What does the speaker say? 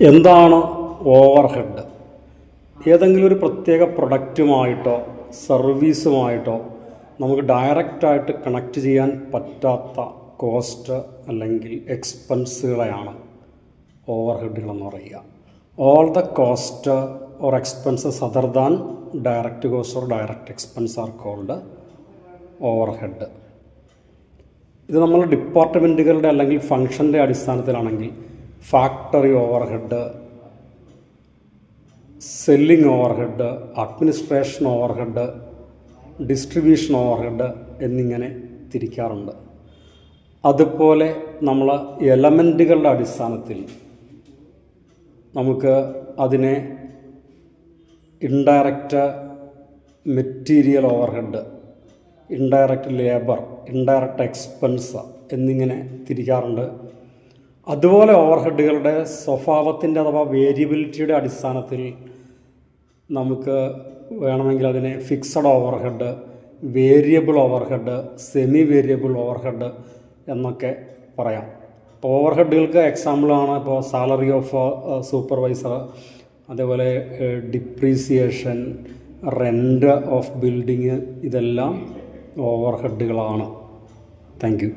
എന്താണ് ഓവർഹെഡ്? ഏതെങ്കിലും ഒരു പ്രത്യേക പ്രൊഡക്റ്റുമായിട്ടോ സർവീസുമായിട്ടോ നമുക്ക് ഡയറക്റ്റായിട്ട് കണക്ട് ചെയ്യാൻ പറ്റാത്ത കോസ്റ്റ് അല്ലെങ്കിൽ എക്സ്പെൻസുകളെയാണ് ഓവർഹെഡുകളെന്ന് പറയുക. All the cost or expenses other than direct cost or direct expense are called overhead. ഇത് നമ്മൾ ഡിപ്പാർട്ട്മെൻറ്റുകളുടെ അല്ലെങ്കിൽ ഫംഗ്ഷൻ്റെ അടിസ്ഥാനത്തിലാണെങ്കിൽ factory overhead, selling overhead, administration overhead, distribution overhead എന്നിങ്ങനെ തിരിക്കാറുണ്ട്. അതുപോലെ നമ്മൾ എലമെൻറ്റുകളുടെ അടിസ്ഥാനത്തിൽ നമുക്ക് അതിനെ indirect material overhead, indirect labour, indirect expense എന്നിങ്ങനെ തിരിക്കാറുണ്ട്. അതുപോലെ ഓവർഹെഡുകളുടെ സ്വഭാവത്തിൻ്റെ അഥവാ വേരിയബിലിറ്റിയുടെ അടിസ്ഥാനത്തിൽ നമുക്ക് വേണമെങ്കിൽ അതിനെ fixed overhead, variable overhead, semi variable overhead എന്നൊക്കെ പറയാം. ഇപ്പോൾ ഓവർഹെഡുകൾക്ക് എക്സാമ്പിളാണ് ഇപ്പോൾ സാലറി ഓഫ് സൂപ്പർവൈസർ, അതേപോലെ ഡിപ്രീസിയേഷൻ, റെൻ്റ് ഓഫ് ബിൽഡിങ്, ഇതെല്ലാം ഓവർഹെഡുകളാണ്. Thank you.